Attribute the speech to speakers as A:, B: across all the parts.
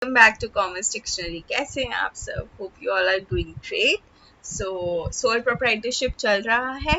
A: Welcome back to commerce dictionary. कैसे हैं आप सब? Hope you all are doing great. Sole proprietorship चल रहा है।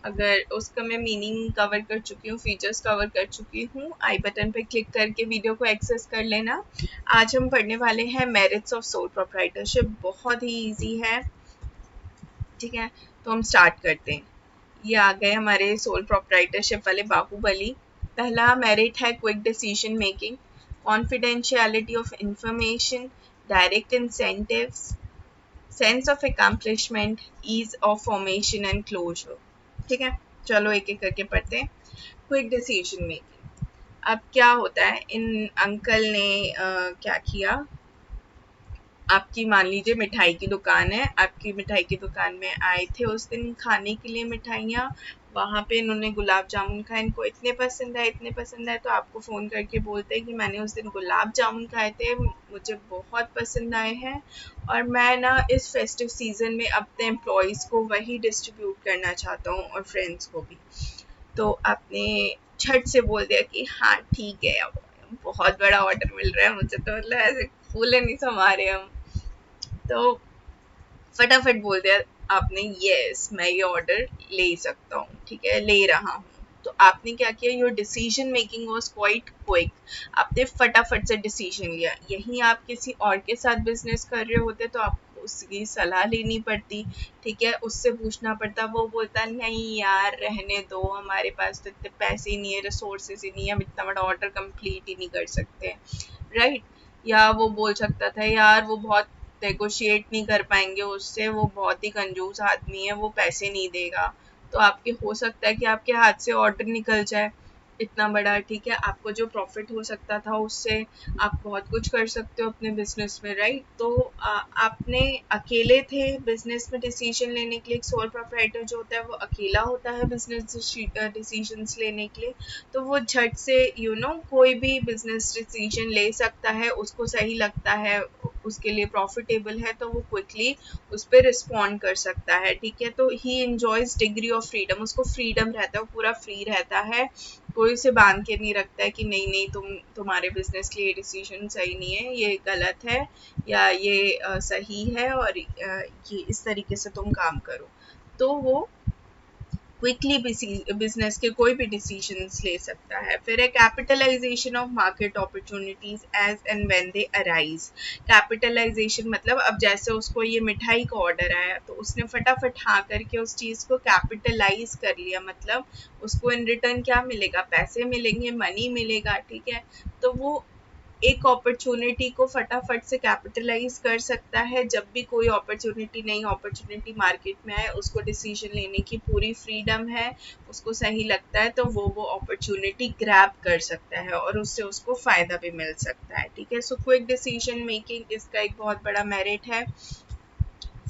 A: अगर उसका मैं मीनिंग कवर कर चुकी हूँ, फीचर्स कवर कर चुकी हूँ, आई बटन पे क्लिक करके वीडियो को एक्सेस कर लेना। आज हम पढ़ने वाले हैं मेरिट्स ऑफ सोल प्रोप्राइटरशिप। बहुत ही इजी है, ठीक है। तो हम स्टार्ट करते हैं। ये आ गए हमारे सोल प्रोप्राइटरशिप वाले बाहुबली। पहला मेरिट है quick decision making, confidentiality of information, direct incentives, sense of accomplishment, ease of formation and closure. ठीक है, चलो एक एक करके पढ़ते हैं। Quick decision making. अब क्या होता है, इन अंकल ने क्या किया, आपकी मान लीजिए मिठाई की दुकान है, आपकी मिठाई की दुकान में आए थे उस दिन खाने के लिए मिठाइयाँ। वहाँ पे इन्होंने गुलाब जामुन खाए, इनको इतने पसंद आए, इतने पसंद आए, तो आपको फ़ोन करके बोलते हैं कि मैंने उस दिन गुलाब जामुन खाए थे, मुझे बहुत पसंद आए हैं, और मैं ना इस फेस्टिव सीज़न में अपने एम्प्लॉयज़ को वही डिस्ट्रीब्यूट करना चाहता हूँ और फ्रेंड्स को भी। तो आपने झट से बोल दिया कि हाँ ठीक है, अब बहुत बड़ा ऑर्डर मिल रहा है मुझे, तो मतलब ऐसे फूले नहीं समा रहे हम। तो फटाफट बोल दिया आपने, यस मैं ये ऑर्डर ले सकता हूँ, ठीक है, ले रहा हूँ। तो आपने क्या किया, your decision making was quite quick. आपने फटाफट से डिसीजन लिया। यहीं आप किसी और के साथ बिजनेस कर रहे होते तो आपको उसकी सलाह लेनी पड़ती, ठीक है, उससे पूछना पड़ता। वो बोलता नहीं यार रहने दो, हमारे पास तो इतने पैसे ही नहीं है, रिसोर्सेज ही नहीं है, हम इतना बड़ा ऑर्डर कंप्लीट ही नहीं कर सकते, राइट। या वो बोल सकता था यार वो बहुत नेगोशिएट नहीं कर पाएंगे उससे, वो बहुत ही कंजूस आदमी है, वो पैसे नहीं देगा। तो आपके हो सकता है कि आपके हाथ से ऑर्डर निकल जाए इतना बड़ा, ठीक है, आपको जो प्रॉफिट हो सकता था उससे आप बहुत कुछ कर सकते हो अपने बिजनेस में, राइट। तो आपने अकेले थे बिजनेस में डिसीजन लेने के लिए। एक सोल प्रोप्राइटर जो होता है वो अकेला होता है बिजनेस डिसीजंस लेने के लिए। तो वो झट से कोई भी बिजनेस डिसीजन ले सकता है, उसको सही लगता है, उसके लिए प्रॉफिटेबल है, तो वो क्विकली उस पर रिस्पॉन्ड कर सकता है, ठीक है। तो ही एंजॉयज डिग्री ऑफ फ्रीडम, उसको फ्रीडम रहता है, वो पूरा फ्री रहता है, कोई उसे बांध के नहीं रखता है कि नहीं नहीं तुम्हारे बिजनेस के लिए डिसीजन सही नहीं है, ये गलत है, या ये सही है, और ये इस तरीके से तुम काम करो। तो वो क्विकली बिजनेस के कोई भी डिसीजंस ले सकता है। फिर है capitalization of market opportunities as and when they arise. Capitalization मतलब अब जैसे उसको ये मिठाई का ऑर्डर आया तो उसने फटाफट हाँ करके उस चीज़ को कैपिटलाइज कर लिया, मतलब उसको इन रिटर्न क्या मिलेगा, पैसे मिलेंगे, मनी मिलेगा, ठीक है। तो वो एक अपॉर्चुनिटी को फटाफट से कैपिटलाइज कर सकता है। जब भी कोई अपॉर्चुनिटी, नई अपॉर्चुनिटी मार्केट में आए, उसको डिसीजन लेने की पूरी फ्रीडम है, उसको सही लगता है तो वो अपॉर्चुनिटी ग्रैब कर सकता है और उससे उसको फ़ायदा भी मिल सकता है, ठीक है। सो क्विक डिसीजन मेकिंग इसका एक बहुत बड़ा मेरिट है,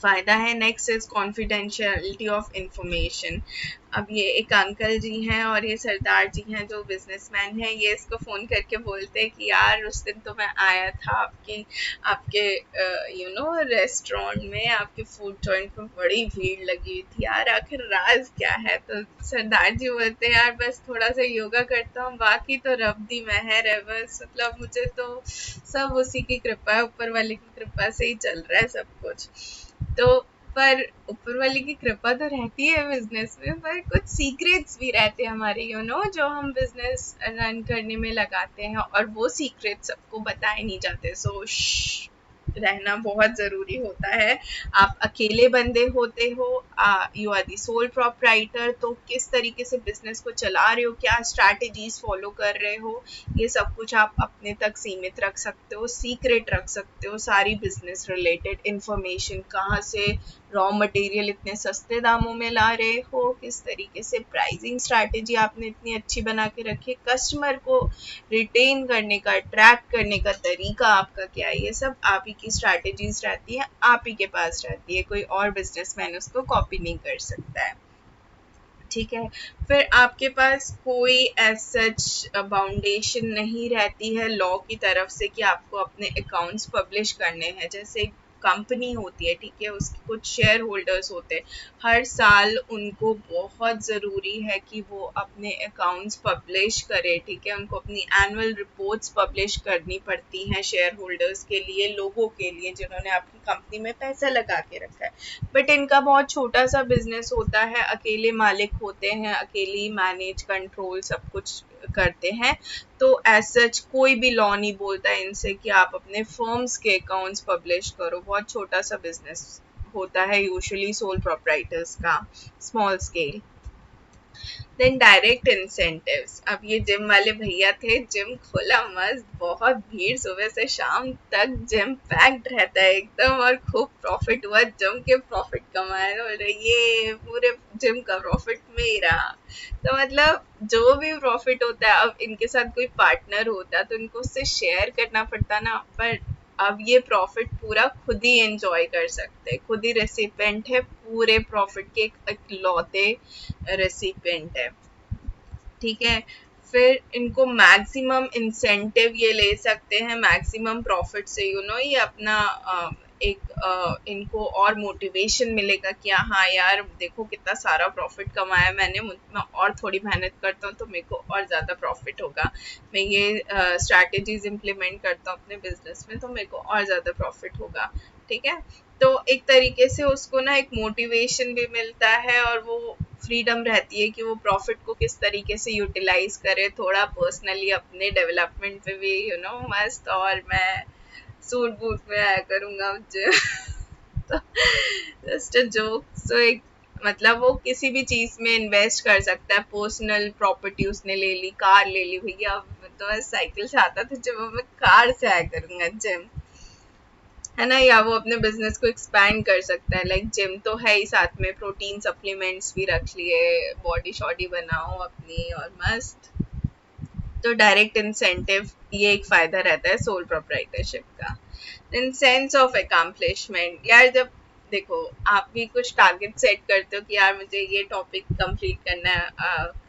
A: फ़ायदा है। Next is confidentiality of information. अब ये एक अंकल जी हैं और ये सरदार जी हैं जो बिजनेसमैन हैं, ये इसको फ़ोन करके बोलते हैं कि यार उस दिन तो मैं आया था आपके रेस्टोरेंट में, आपके फूड जॉइंट में बड़ी भीड़ लगी हुई थी यार, आखिर राज क्या है। तो सरदार जी बोलते हैं यार बस थोड़ा सा योगा करता हूँ, बाकी तो रब दी मेहर है, बस मतलब मुझे तो सब उसी की कृपा है, ऊपर वाले की कृपा से ही चल रहा है सब कुछ। तो पर ऊपर वाले की कृपा तो रहती है बिजनेस में, पर कुछ सीक्रेट्स भी रहते हैं हमारे जो हम बिजनेस रन करने में लगाते हैं, और वो सीक्रेट सबको बताए नहीं जाते। सो रहना बहुत ज़रूरी होता है। आप अकेले बंदे होते हो, you are the sole proprietor, तो किस तरीके से बिजनेस को चला रहे हो, क्या स्ट्रैटेजीज फॉलो कर रहे हो, ये सब कुछ आप अपने तक सीमित रख सकते हो, सीक्रेट रख सकते हो। सारी बिजनेस रिलेटेड इंफॉर्मेशन, कहाँ से रॉ मटेरियल इतने सस्ते दामों में ला रहे हो, किस तरीके से प्राइसिंग स्ट्रैटेजी आपने इतनी अच्छी बना के रखी, कस्टमर को रिटेन करने का, ट्रैक करने का तरीका आपका क्या है, ये सब आप ही की स्ट्रैटेजीज रहती है, आप ही के पास रहती है, कोई और बिजनेसमैन उसको कॉपी नहीं कर सकता है, ठीक है। फिर आपके पास कोई एज सच बाउंडेशन नहीं रहती है लॉ की तरफ से कि आपको अपने अकाउंट्स पब्लिश करने हैं। जैसे कंपनी होती है, ठीक है, उसके कुछ शेयर होल्डर्स होते हैं, हर साल उनको बहुत ज़रूरी है कि वो अपने अकाउंट्स पब्लिश करें, ठीक है, उनको अपनी एनुअल रिपोर्ट्स पब्लिश करनी पड़ती हैं शेयर होल्डर्स के लिए, लोगों के लिए जिन्होंने आपकी कंपनी में पैसा लगा के रखा है। बट इनका बहुत छोटा सा बिजनेस होता है, अकेले मालिक होते हैं, अकेले मैनेज कंट्रोल सब कुछ करते हैं, तो एज सच कोई भी लॉ नहीं बोलता इनसे कि आप अपने फर्म्स के अकाउंट्स पब्लिश करो। बहुत छोटा सा बिजनेस होता है यूजुअली सोल प्रोप्राइटर्स का, small scale. Then direct incentives, अब ये जिम वाले भैया थे, जिम खोला मस्त, बहुत भीड़, सुबह से शाम तक जिम पैक्ड रहता है एकदम, और खूब प्रॉफिट हुआ, जम के प्रॉफिट कमाया, बोल रहे ये पूरे जिम का प्रॉफिट मेरा। तो मतलब जो भी प्रॉफिट होता है, अब इनके साथ कोई पार्टनर होता तो इनको उससे शेयर करना पड़ता ना, पर अब ये प्रॉफिट पूरा खुद ही एंजॉय कर सकते हैं, खुद ही रेसिपेंट है पूरे प्रॉफिट के, एक इकलौते रेसिपेंट है, ठीक है। फिर इनको मैक्सिमम इंसेंटिव ये ले सकते हैं मैक्सिमम प्रॉफिट से, ये अपना इनको और मोटिवेशन मिलेगा कि हाँ यार देखो कितना सारा प्रॉफिट कमाया मैंने, मैं और थोड़ी मेहनत करता हूँ तो मेरे को और ज़्यादा प्रॉफिट होगा, मैं ये स्ट्रैटेजीज इम्प्लीमेंट करता हूँ अपने बिजनेस में तो मेरे को और ज़्यादा प्रॉफिट होगा, ठीक है। तो एक तरीके से उसको ना एक मोटिवेशन भी मिलता है, और वो फ्रीडम रहती है कि वो प्रॉफिट को किस तरीके से यूटिलाइज करे, थोड़ा पर्सनली अपने डेवलपमेंट पे भी मस्त, और मैं सूट बूट में आया करूँगा मुझे तो जस्ट अ जोक। सो एक मतलब वो किसी भी चीज में इन्वेस्ट कर सकता है, पर्सनल प्रॉपर्टी उसने ले ली, कार ले ली, भैया तो मैं साइकिल से आता था जब, मैं कार से आया करूँगा जिम, है ना, या वो अपने बिजनेस को एक्सपैंड कर सकता है, लाइक जिम तो है ही, साथ में प्रोटीन सप्लीमेंट्स भी रख लिए, बॉडी शॉडी बनाओ अपनी और मस्त। तो डायरेक्ट इंसेंटिव ये एक फायदा रहता है सोल प्रोप्राइटरशिप का। देन सेंस ऑफ अकम्पलिशमेंट, यार जब देखो आप भी कुछ टारगेट सेट करते हो कि यार मुझे ये टॉपिक कंप्लीट करना है,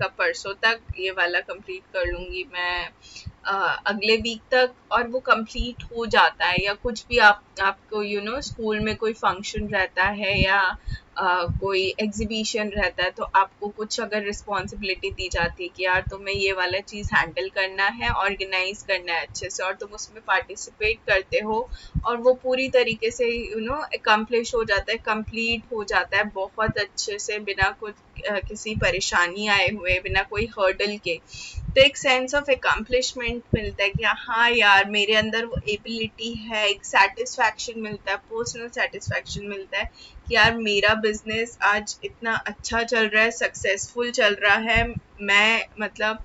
A: कब परसों तक ये वाला कंप्लीट कर लूँगी मैं, अगले वीक तक, और वो कंप्लीट हो जाता है, या कुछ भी आपको स्कूल में कोई फंक्शन रहता है, या कोई एग्जीबिशन रहता है, तो आपको कुछ अगर रिस्पॉन्सिबिलिटी दी जाती है कि यार तुम्हें ये वाला चीज़ हैंडल करना है, ऑर्गेनाइज करना है अच्छे से, और तुम उसमें पार्टिसिपेट करते हो, और वो पूरी तरीके से अकम्प्लिश हो जाता है, कंप्लीट हो जाता है बहुत अच्छे से, बिना कुछ किसी परेशानी आए हुए, बिना कोई हर्डल के, तो एक सेंस ऑफ अकम्पलिशमेंट मिलता है कि हाँ यार मेरे अंदर वो एबिलिटी है, एक सेटिस्फैक्शन मिलता है, पर्सनल सेटिस्फैक्शन मिलता है कि यार मेरा बिजनेस आज इतना अच्छा चल रहा है, सक्सेसफुल चल रहा है, मैं मतलब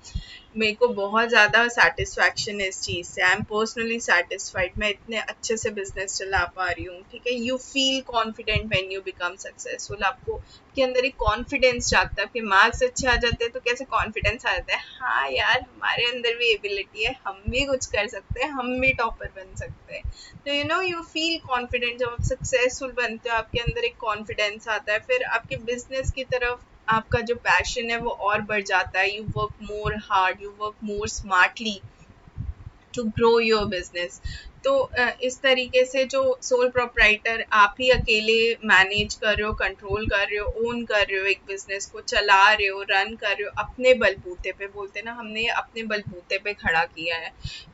A: मेरे को बहुत ज़्यादा सेटिस्फैक्शन है इस चीज़ से, आई एम पर्सनली सेटिस्फाइड, मैं इतने अच्छे से बिजनेस चला पा रही हूँ, ठीक है। You feel confident when you become successful, आपको के अंदर एक कॉन्फिडेंस जागता है, आपके मार्क्स अच्छे आ जाते हैं तो कैसे कॉन्फिडेंस आ जाता है, हाँ यार हमारे अंदर भी एबिलिटी है, हम भी कुछ कर सकते हैं, हम भी टॉपर बन सकते हैं, तो यू फील कॉन्फिडेंट, जब आप सक्सेसफुल बनते हो आपके अंदर एक कॉन्फिडेंस आता है, फिर आपके बिजनेस की तरफ आपका जो पैशन है वो और बढ़ जाता है, you work more hard, you work more smartly to grow your business. तो इस तरीके से जो सोल प्रोप्राइटर आप ही अकेले मैनेज कर रहे हो, कंट्रोल कर रहे हो, ओन कर रहे हो, एक बिजनेस को चला रहे हो, रन कर रहे हो अपने बलबूते पे, बोलते ना हमने अपने बलबूते पे खड़ा किया है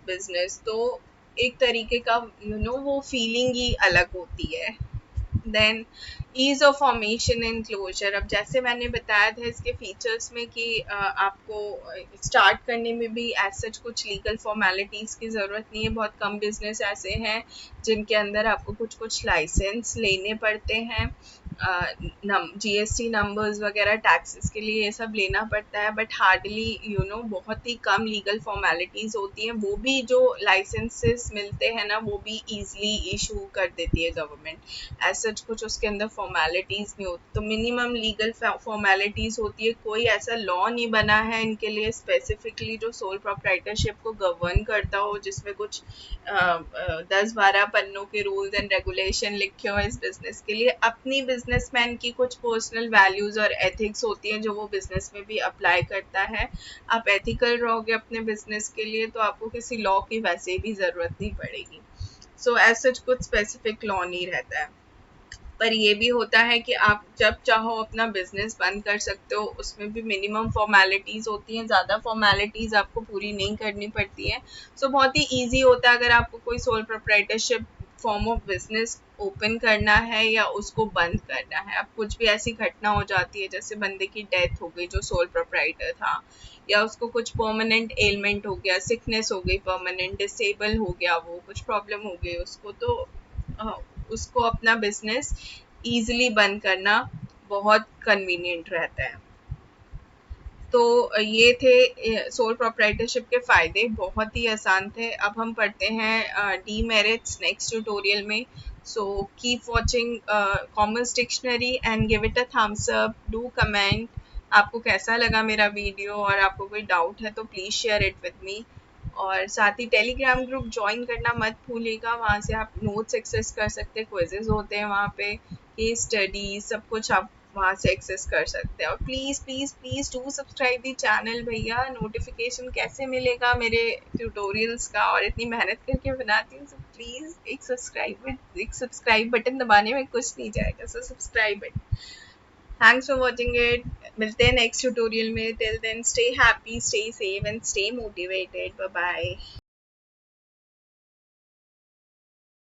A: बिजनेस, तो एक तरीके का वो फीलिंग ही अलग होती है। Then ease of formation and closure, अब जैसे मैंने बताया था इसके फीचर्स में कि आपको स्टार्ट करने में भी एज सच कुछ लीगल फॉर्मेलिटीज़ की ज़रूरत नहीं है, बहुत कम बिजनेस ऐसे हैं जिनके अंदर आपको कुछ कुछ लाइसेंस लेने पड़ते हैं, जीएसटी नंबर्स वगैरह टैक्सेस के लिए ये सब लेना पड़ता है, बट हार्डली बहुत ही कम लीगल फॉर्मेलिटीज़ होती हैं, वो भी जो लाइसेंसेस मिलते हैं ना वो भी ईजिली इशू कर देती है गवर्नमेंट, एज सच कुछ उसके अंदर फॉर्मेलिटीज़ नहीं होती, तो मिनिमम लीगल फॉर्मेलिटीज़ होती है, कोई ऐसा लॉ नहीं बना है इनके लिए स्पेसिफिकली जो सोल प्रोप्राइटरशिप को गवर्न करता हो, जिसमें कुछ 10-12 पन्नों के रूल्स एंड रेगुलेशन लिखे हो इस बिजनेस के लिए। अपनी बिजनेसमैन की कुछ पर्सनल वैल्यूज़ और एथिक्स होती हैं जो वो बिजनेस में भी अप्लाई करता है, आप एथिकल रहोगे अपने बिजनेस के लिए तो आपको किसी लॉ की वैसे भी ज़रूरत नहीं पड़ेगी। सो एज सच कुछ स्पेसिफिक लॉ नहीं रहता है, पर ये भी होता है कि आप जब चाहो अपना बिजनेस बंद कर सकते हो, उसमें भी मिनिमम फॉर्मेलिटीज़ होती हैं, ज़्यादा फॉर्मेलिटीज़ आपको पूरी नहीं करनी पड़ती है। सो बहुत ही ईजी होता है अगर आपको कोई sole proprietorship form of business open करना है या उसको बंद करना है। अब कुछ भी ऐसी घटना हो जाती है, जैसे बंदे की डेथ हो गई जो सोल प्रोप्राइटर था, या उसको कुछ परमानेंट एलिमेंट हो गया, सिकनेस हो गई, परमानेंट डिसेबल हो गया, वो कुछ प्रॉब्लम हो गई उसको, तो अ, उसको अपना बिजनेस ईजिली बंद करना बहुत कन्वीनियंट रहता है। तो ये थे सोल प्रोप्राइटरशिप के फ़ायदे, बहुत ही आसान थे। अब हम पढ़ते हैं डीमेरिट्स नेक्स्ट ट्यूटोरियल में। So keep watching commerce dictionary and give it a thumbs up, do comment आपको कैसा लगा मेरा वीडियो, और आपको कोई डाउट है तो please share it with me. और साथ ही टेलीग्राम ग्रुप ज्वाइन करना मत भूलिएगा, वहाँ से आप नोट्स एक्सेस कर सकते हैं, क्विजेज होते हैं वहाँ पे, केस स्टडी, सब कुछ आप वहाँ से एक्सेस कर सकते हैं। और please please please do subscribe the channel भैया, नोटिफिकेशन कैसे मिलेगा मेरे ट्यूटोरियल्स का, और इतनी मेहनत करके बनाती हूँ, सो प्लीज़ एक सब्सक्राइब बटन दबाने में कुछ नहीं जाएगा, so subscribe it. Thanks for watching it. मिलते हैं नेक्स्ट ट्यूटोरियल में। Till then stay happy, stay safe and stay motivated. Bye bye.